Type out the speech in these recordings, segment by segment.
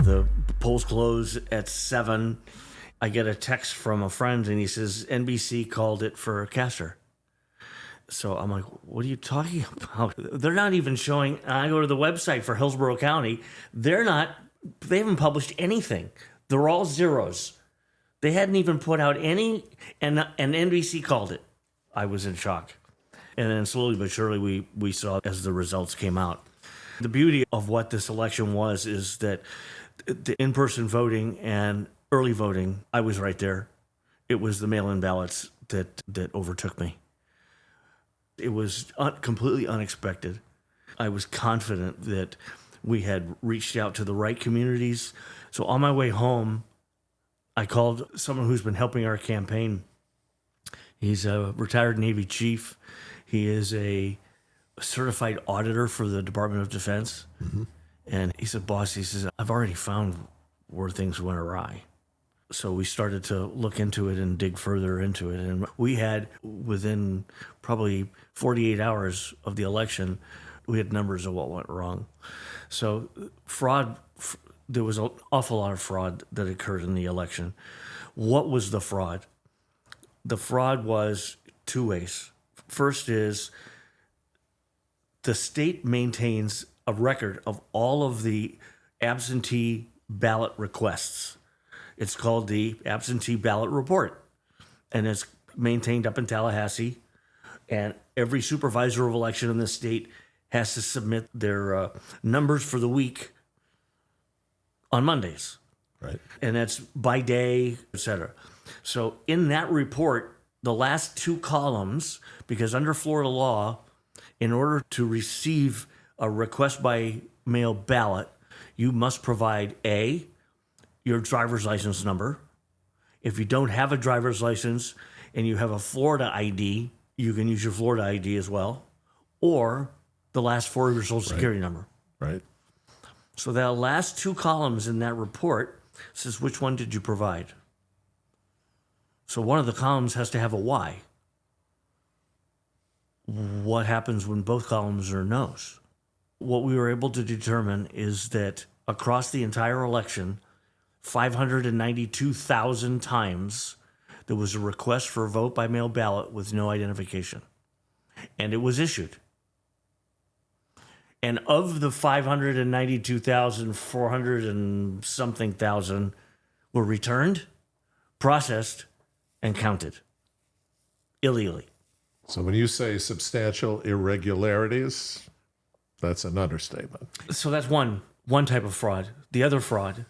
The polls close at 7. I get a text from a friend, and he says, NBC called it for Castor. So I'm like, what are you talking about? They're not even showing. I go to the website for Hillsborough County. They haven't published anything. They're all zeros. They hadn't even put out any, and NBC called it. I was in shock. And then slowly but surely we saw as the results came out. The beauty of what this election was is that the in-person voting and early voting, I was right there. It was the mail-in ballots that overtook me. It was completely unexpected. I was confident that we had reached out to the right communities. So on my way home, I called someone who's been helping our campaign. He's a retired Navy chief. He is a certified auditor for the Department of Defense. Mm-hmm. And he said, boss, he says, I've already found where things went awry. So we started to look into it and dig further into it. And we had, within probably 48 hours of the election, we had numbers of what went wrong. So fraud, there was an awful lot of fraud that occurred in the election. What was the fraud? The fraud was two ways. First is the state maintains a record of all of the absentee ballot requests. It's called the Absentee Ballot Report, and it's maintained up in Tallahassee. And every supervisor of election in the state has to submit their numbers for the week on Mondays. Right. And that's by day, et cetera. So in that report, the last two columns, because under Florida law, in order to receive a request by mail ballot, you must provide A, your driver's license number. If you don't have a driver's license and you have a Florida ID, you can use your Florida ID as well, or the last four of your social security number. Right. So that last two columns in that report says, which one did you provide? So one of the columns has to have a Y. What happens when both columns are no's? What we were able to determine is that across the entire election, 592,000 times there was a request for a vote by mail ballot with no identification. And it was issued. And of the 592,000, 400 and something thousand were returned, processed, and counted illegally. So when you say substantial irregularities, that's an understatement. So that's one type of fraud. The other fraud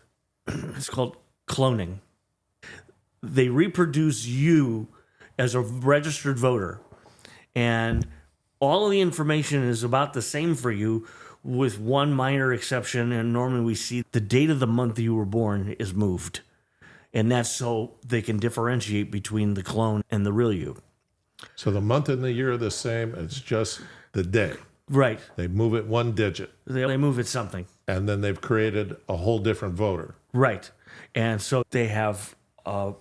is called cloning. They reproduce you as a registered voter, and all of the information is about the same for you with one minor exception, and normally we see the date of the month you were born is moved. And that's so they can differentiate between the clone and the real you. So the month and the year are the same, it's just the day. Right. They move it one digit. They move it something. And then they've created a whole different voter. Right. And so they have a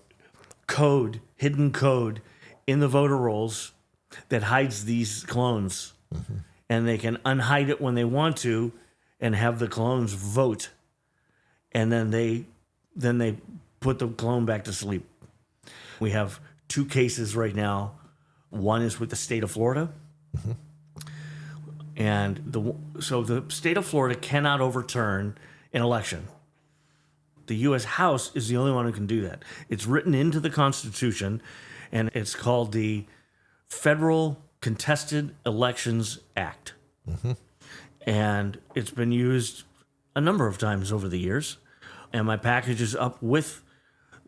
code, hidden code in the voter rolls that hides these clones. Mm-hmm. And they can unhide it when they want to and have the clones vote. And then they put the clone back to sleep. We have two cases right now. One is with the state of Florida. Mm-hmm. And so the state of Florida cannot overturn an election. The U.S. House is the only one who can do that. It's written into the Constitution, and it's called the Federal Contested Elections Act. Mm-hmm. And it's been used a number of times over the years. And my package is up with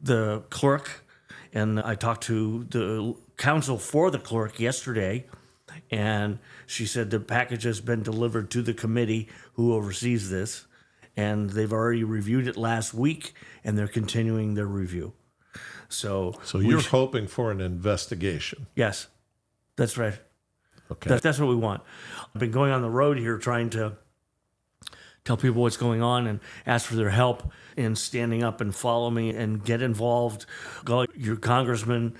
the clerk, and I talked to the counsel for the clerk yesterday, and she said the package has been delivered to the committee who oversees this, and they've already reviewed it last week, and they're continuing their review. So you're hoping for an investigation? Yes, that's right. Okay. That's what we want. I've been going on the road here trying to tell people what's going on and ask for their help in standing up and follow me and get involved. Call your congressman,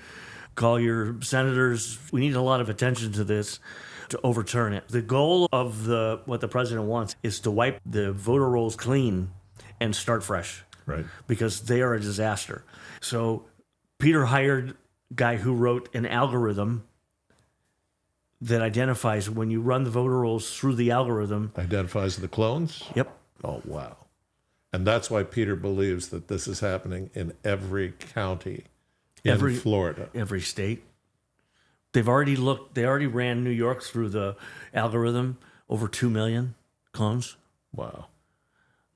call your senators. We need a lot of attention to this to overturn it. The goal of what the president wants is to wipe the voter rolls clean and start fresh. Right. Because they are a disaster. So Peter hired a guy who wrote an algorithm that identifies when you run the voter rolls through the algorithm. Identifies the clones? Yep. Oh, wow. And that's why Peter believes that this is happening in every county in Florida. Every state. They already ran New York through the algorithm, over 2 million clones. Wow.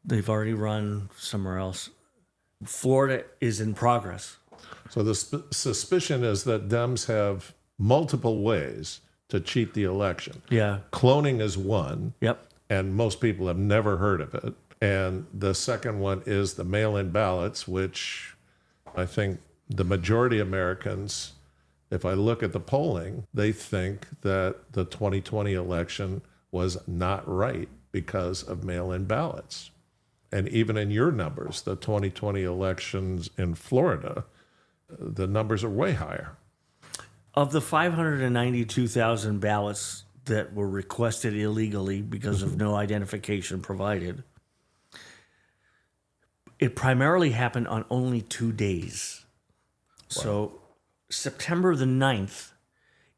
They've already run somewhere else. Florida is in progress. So the suspicion is that Dems have multiple ways to cheat the election. Yeah. Cloning is one. Yep. And most people have never heard of it. And the second one is the mail-in ballots, which I think the majority of Americans, if I look at the polling, they think that the 2020 election was not right because of mail-in ballots. And even in your numbers, the 2020 elections in Florida, the numbers are way higher. Of the 592,000 ballots that were requested illegally because of no identification provided, it primarily happened on only 2 days. Wow. So September the 9th,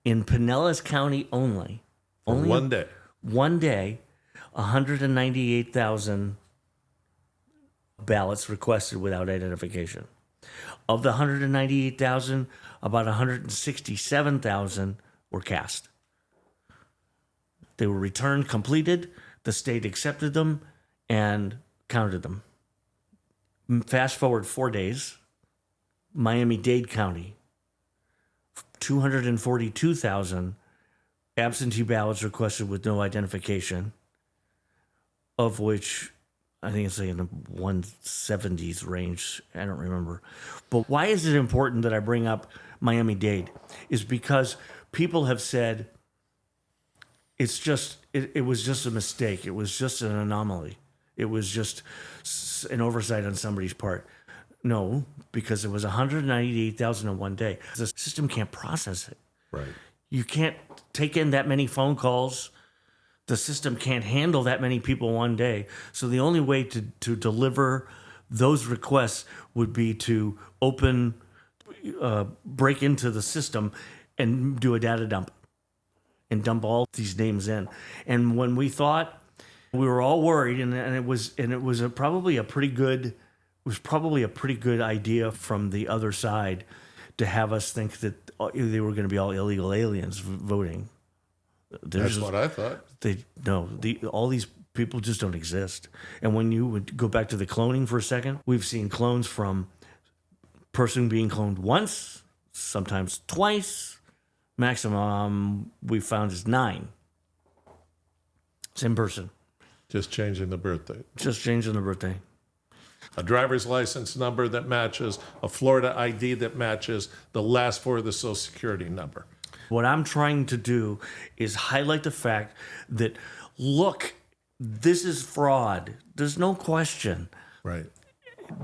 in Pinellas County only 1 day. 1 day, 198,000 ballots requested without identification. Of the 198,000, about 167,000 were cast. They were returned completed. The state accepted them and counted them. Fast forward 4 days, Miami-Dade County, 242,000 absentee ballots requested with no identification, of which I think it's like in the 170s range. I don't remember. But why is it important that I bring up Miami-Dade? Is because people have said it was just a mistake. It was just an anomaly. It was just an oversight on somebody's part. No, because it was 198,000 in 1 day. The system can't process it. Right. You can't take in that many phone calls. The system can't handle that many people 1 day. So the only way to deliver those requests would be to break into the system and do a data dump and dump all these names in. And when we thought, we were all worried, and it was probably a pretty good idea from the other side to have us think that they were going to be all illegal aliens voting. That's what I thought. All these people just don't exist. And when you would go back to the cloning for a second, we've seen clones from person being cloned once, sometimes twice. Maximum we found is 9. Same person. Just changing the birthday. Just changing the birthday. A driver's license number that matches, a Florida ID that matches the last 4 of the Social Security number. What I'm trying to do is highlight the fact that, look, this is fraud. There's no question. Right.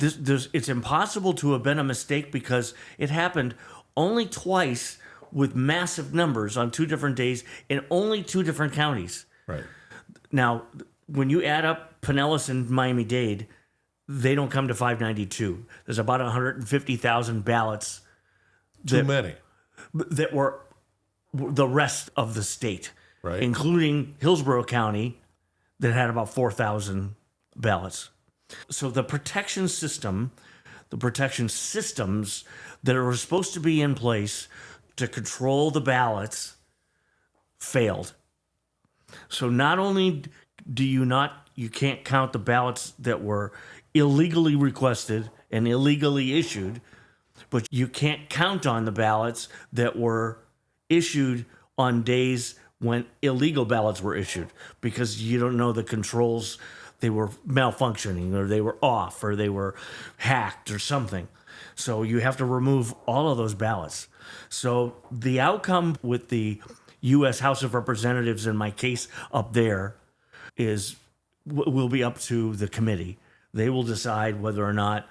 It's impossible to have been a mistake because it happened only twice with massive numbers on 2 different days in only 2 different counties. Right. Now, when you add up Pinellas and Miami-Dade, they don't come to 592. There's about 150,000 ballots. Too many. That were the rest of the state, right, including Hillsborough County, that had about 4,000 ballots. So the protection systems that are supposed to be in place to control the ballots failed. So not only do you can't count the ballots that were illegally requested and illegally issued, but you can't count on the ballots that were issued on days when illegal ballots were issued because you don't know the controls. They were malfunctioning or they were off or they were hacked or something. So you have to remove all of those ballots. So the outcome with the U.S. House of Representatives in my case up there will be up to the committee. They will decide whether or not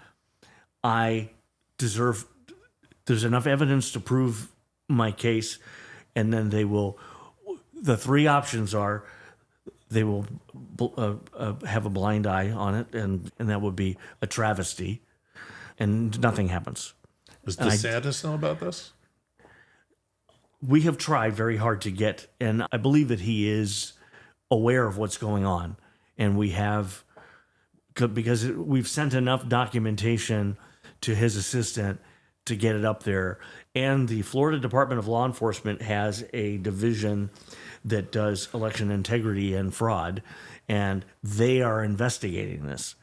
I deserve, there's enough evidence to prove my case, and then they will, the 3 options are they will have a blind eye on it, and that would be a travesty, and nothing happens. Does DeSantis know about this? We have tried very hard to get, and I believe that he is aware of what's going on, and we have, because we've sent enough documentation to his assistant to get it up there. And the Florida Department of Law Enforcement has a division that does election integrity and fraud, and they are investigating this.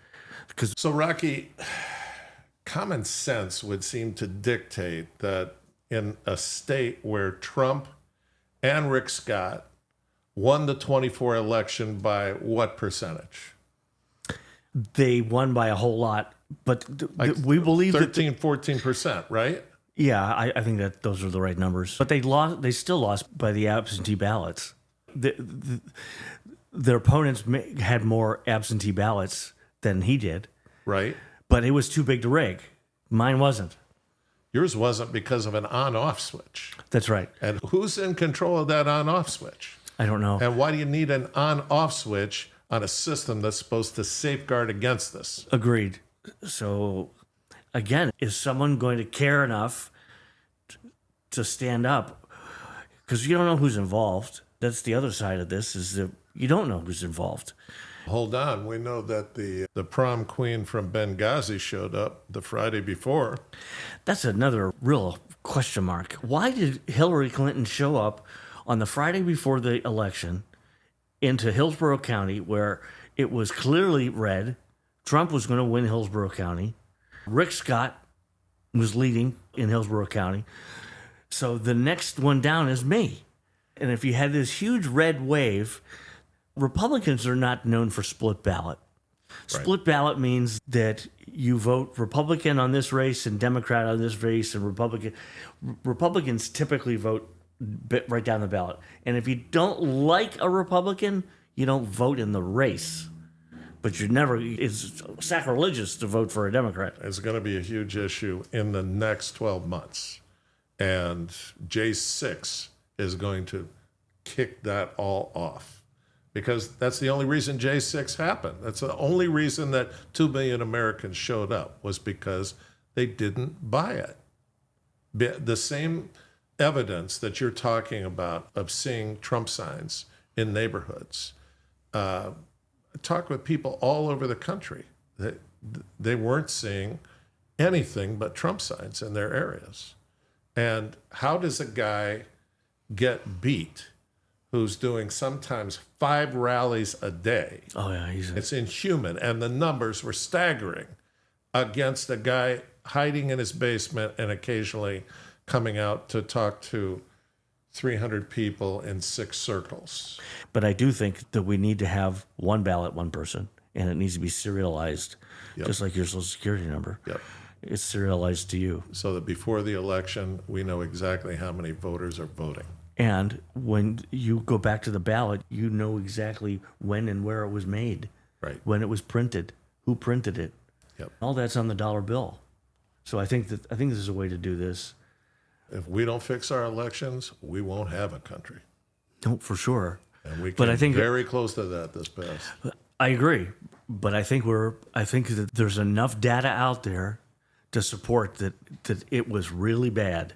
So, Rocky, common sense would seem to dictate that in a state where Trump and Rick Scott won the 24 election by what percentage? They won by a whole lot, but we believe 13, 14%, right? Yeah, I think that those are the right numbers. But they lost. They still lost by the absentee ballots. Their opponents had more absentee ballots than he did. Right. But it was too big to rig. Mine wasn't. Yours wasn't because of an on-off switch. That's right. And who's in control of that on-off switch? I don't know. And why do you need an on-off switch on a system that's supposed to safeguard against this? Agreed. So, again, is someone going to care enough to stand up? Because you don't know who's involved. That's the other side of this, is that you don't know who's involved. Hold on. We know that the prom queen from Benghazi showed up the Friday before. That's another real question mark. Why did Hillary Clinton show up on the Friday before the election into Hillsborough County, where it was clearly red? Trump was going to win Hillsborough County. Rick Scott was leading in Hillsborough County. So the next one down is me. And if you had this huge red wave, Republicans are not known for split ballot. Split ballot means that you vote Republican on this race and Democrat on this race, and Republicans typically vote right down the ballot. And if you don't like a Republican, you don't vote in the race. But it's sacrilegious to vote for a Democrat. It's going to be a huge issue in the next 12 months. And J6 is going to kick that all off. Because that's the only reason J6 happened. That's the only reason that 2 million Americans showed up, was because they didn't buy it. The same evidence that you're talking about of seeing Trump signs in neighborhoods. I talked with people all over the country. They weren't seeing anything but Trump signs in their areas. And how does a guy get beat who's doing sometimes 5 rallies a day? Oh, yeah. It's inhuman. And the numbers were staggering against a guy hiding in his basement and occasionally coming out to talk to 300 people in 6 circles. But I do think that we need to have one ballot, one person, and it needs to be serialized, just like your Social Security number. Yep. It's serialized to you. So that before the election, we know exactly how many voters are voting. And when you go back to the ballot, you know exactly when and where it was made, Right. when it was printed, who printed it. Yep. All that's on the dollar bill. So I think this is a way to do this. If we don't fix our elections, we won't have a country. No, for sure. And we But came I think very close to that this past. I agree, but I think that there's enough data out there to support that it was really bad,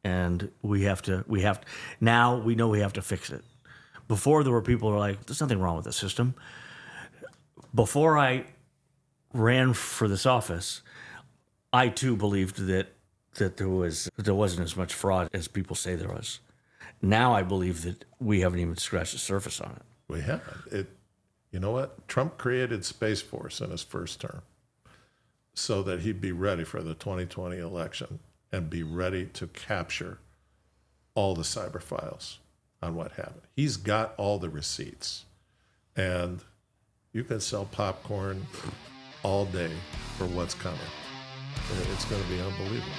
and we have to now we know we have to fix it. Before, there were people who were like, "There's nothing wrong with the system." Before I ran for this office, I too believed that there wasn't as much fraud as people say there was. Now I believe that we haven't even scratched the surface on it. We haven't. You know what? Trump created Space Force in his first term so that he'd be ready for the 2020 election and be ready to capture all the cyber files on what happened. He's got all the receipts. And you can sell popcorn all day for what's coming. It's going to be unbelievable.